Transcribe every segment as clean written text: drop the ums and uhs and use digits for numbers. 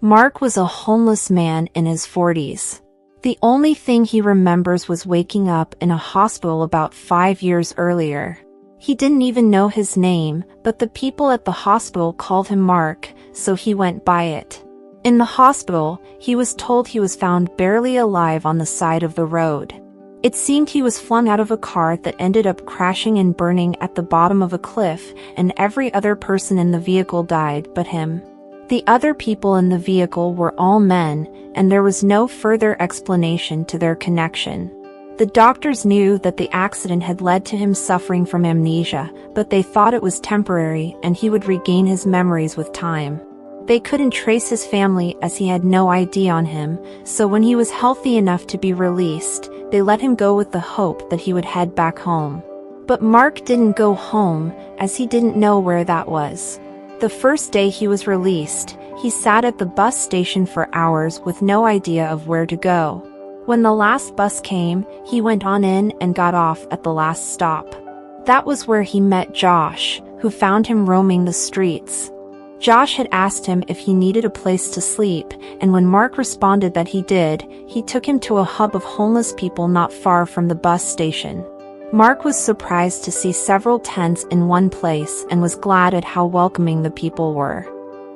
Mark was a homeless man in his 40s. The only thing he remembers was waking up in a hospital about 5 years earlier. He didn't even know his name, but the people at the hospital called him Mark, so he went by it. In the hospital, he was told he was found barely alive on the side of the road. It seemed he was flung out of a car that ended up crashing and burning at the bottom of a cliff, and every other person in the vehicle died but him. The other people in the vehicle were all men, and there was no further explanation to their connection. The doctors knew that the accident had led to him suffering from amnesia, but they thought it was temporary and he would regain his memories with time. They couldn't trace his family as he had no ID on him, so when he was healthy enough to be released, they let him go with the hope that he would head back home. But Mark didn't go home, as he didn't know where that was. The first day he was released, he sat at the bus station for hours with no idea of where to go. When the last bus came, he went on in and got off at the last stop. That was where he met Josh, who found him roaming the streets. Josh had asked him if he needed a place to sleep, and when Mark responded that he did, he took him to a hub of homeless people not far from the bus station. Mark was surprised to see several tents in one place and was glad at how welcoming the people were.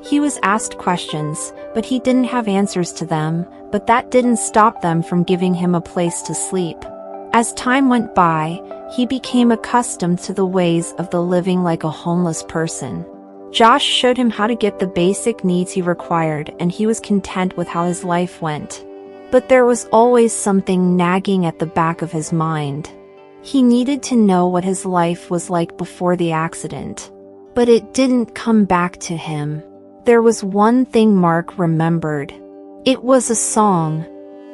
He was asked questions, but he didn't have answers to them, but that didn't stop them from giving him a place to sleep. As time went by, he became accustomed to the ways of the living like a homeless person. Josh showed him how to get the basic needs he required, and he was content with how his life went. But there was always something nagging at the back of his mind. He needed to know what his life was like before the accident. But it didn't come back to him. There was one thing Mark remembered. It was a song.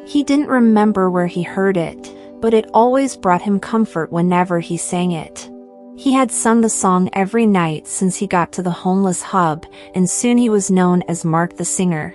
He didn't remember where he heard it, but it always brought him comfort whenever he sang it. He had sung the song every night since he got to the homeless hub, and soon he was known as Mark the Singer.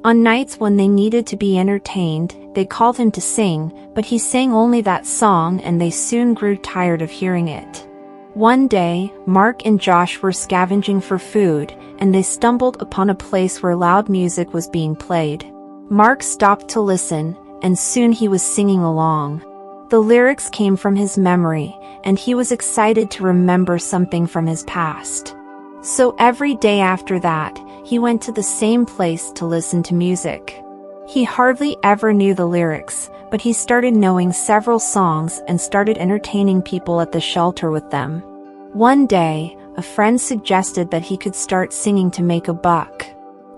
On nights when they needed to be entertained, they called him to sing, but he sang only that song and they soon grew tired of hearing it. One day, Mark and Josh were scavenging for food, and they stumbled upon a place where loud music was being played. Mark stopped to listen, and soon he was singing along. The lyrics came from his memory, and he was excited to remember something from his past. So every day after that, he went to the same place to listen to music. He hardly ever knew the lyrics, but he started knowing several songs and started entertaining people at the shelter with them. One day, a friend suggested that he could start singing to make a buck.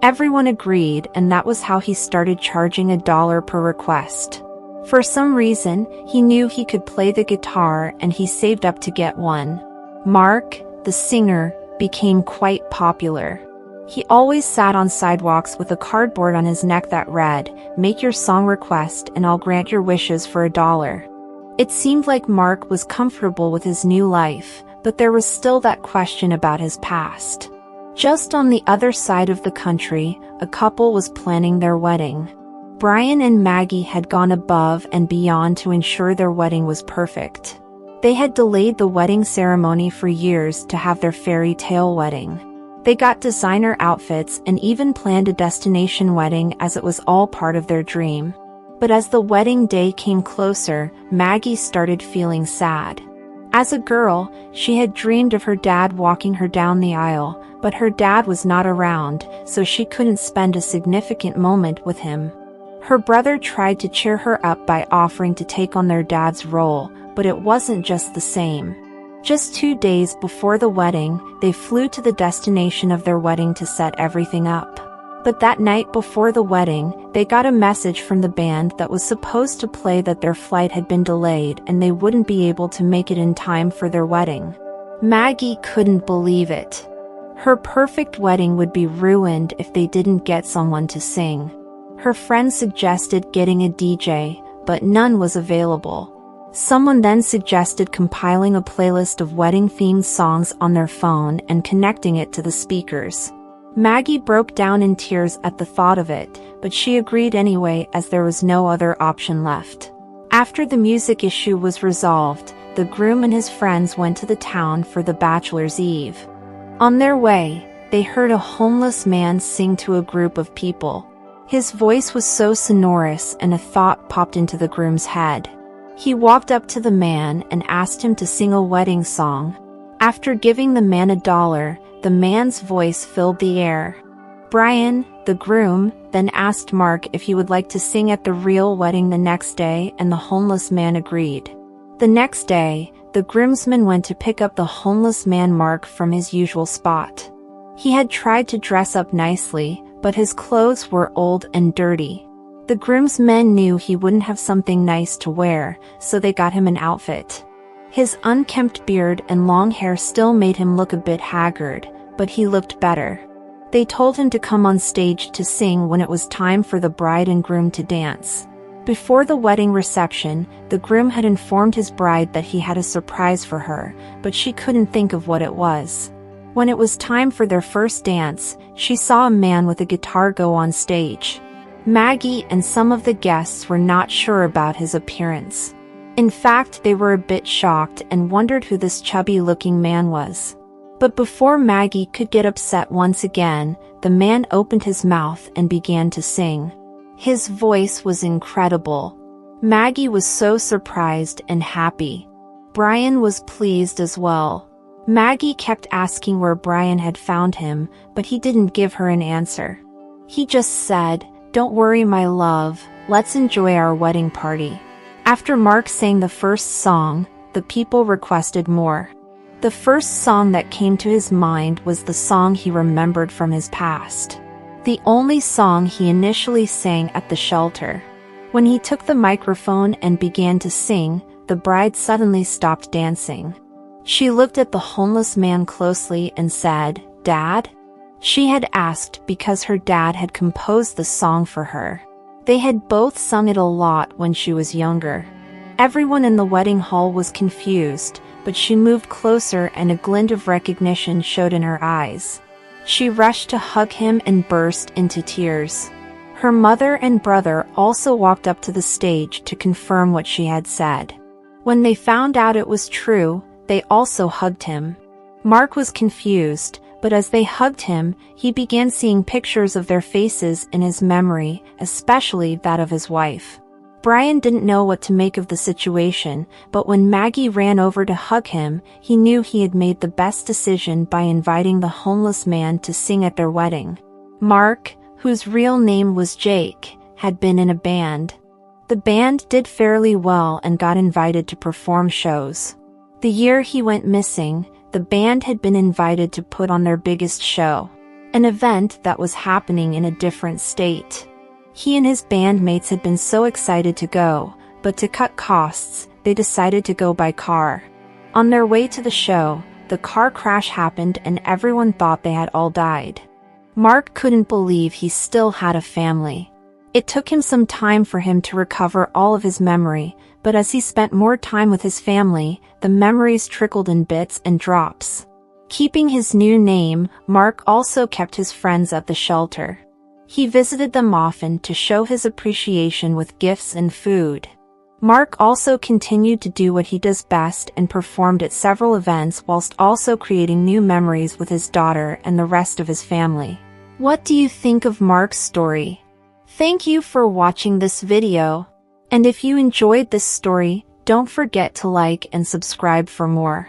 Everyone agreed, and that was how he started charging $1 per request. For some reason, he knew he could play the guitar and he saved up to get one. Mark, the singer, became quite popular. He always sat on sidewalks with a cardboard on his neck that read, "Make your song request and I'll grant your wishes for $1." It seemed like Mark was comfortable with his new life, but there was still that question about his past. Just on the other side of the country, a couple was planning their wedding. Brian and Maggie had gone above and beyond to ensure their wedding was perfect. They had delayed the wedding ceremony for years to have their fairy tale wedding. They got designer outfits and even planned a destination wedding as it was all part of their dream. But as the wedding day came closer, Maggie started feeling sad. As a girl, she had dreamed of her dad walking her down the aisle, but her dad was not around, so she couldn't spend a significant moment with him. Her brother tried to cheer her up by offering to take on their dad's role, but it wasn't just the same. Just 2 days before the wedding, they flew to the destination of their wedding to set everything up. But that night before the wedding, they got a message from the band that was supposed to play that their flight had been delayed and they wouldn't be able to make it in time for their wedding. Maggie couldn't believe it. Her perfect wedding would be ruined if they didn't get someone to sing. Her friends suggested getting a DJ, but none was available. Someone then suggested compiling a playlist of wedding-themed songs on their phone and connecting it to the speakers. Maggie broke down in tears at the thought of it, but she agreed anyway as there was no other option left. After the music issue was resolved, the groom and his friends went to the town for the bachelor's eve. On their way, they heard a homeless man sing to a group of people. His voice was so sonorous, and a thought popped into the groom's head. He walked up to the man and asked him to sing a wedding song. After giving the man $1, the man's voice filled the air. Brian, the groom, then asked Mark if he would like to sing at the real wedding the next day, and the homeless man agreed. The next day, the groomsmen went to pick up the homeless man Mark from his usual spot. He had tried to dress up nicely, but his clothes were old and dirty. The groomsmen knew he wouldn't have something nice to wear, so they got him an outfit. His unkempt beard and long hair still made him look a bit haggard, but he looked better. They told him to come on stage to sing when it was time for the bride and groom to dance. Before the wedding reception, the groom had informed his bride that he had a surprise for her, but she couldn't think of what it was. When it was time for their first dance, she saw a man with a guitar go on stage. Maggie and some of the guests were not sure about his appearance. In fact, they were a bit shocked and wondered who this chubby-looking man was. But before Maggie could get upset once again, the man opened his mouth and began to sing. His voice was incredible. Maggie was so surprised and happy. Brian was pleased as well. Maggie kept asking where Brian had found him, but he didn't give her an answer. He just said, "Don't worry, my love, let's enjoy our wedding party." After Mark sang the first song, the people requested more. The first song that came to his mind was the song he remembered from his past. The only song he initially sang at the shelter. When he took the microphone and began to sing, the bride suddenly stopped dancing. She looked at the homeless man closely and said, "Dad?" She had asked because her dad had composed the song for her. They had both sung it a lot when she was younger. Everyone in the wedding hall was confused, but she moved closer and a glint of recognition showed in her eyes. She rushed to hug him and burst into tears. Her mother and brother also walked up to the stage to confirm what she had said. When they found out it was true, they also hugged him. Mark was confused, but as they hugged him, he began seeing pictures of their faces in his memory, especially that of his wife. Brian didn't know what to make of the situation, but when Maggie ran over to hug him, he knew he had made the best decision by inviting the homeless man to sing at their wedding. Mark, whose real name was Jake, had been in a band. The band did fairly well and got invited to perform shows. The year he went missing, the band had been invited to put on their biggest show, an event that was happening in a different state. He and his bandmates had been so excited to go, but to cut costs, they decided to go by car. On their way to the show, the car crash happened and everyone thought they had all died. Mark couldn't believe he still had a family. It took him some time for him to recover all of his memory, but as he spent more time with his family, the memories trickled in bits and drops. Keeping his new name, Mark also kept his friends at the shelter. He visited them often to show his appreciation with gifts and food. Mark also continued to do what he does best and performed at several events whilst also creating new memories with his daughter and the rest of his family. What do you think of Mark's story? Thank you for watching this video. And if you enjoyed this story, don't forget to like and subscribe for more.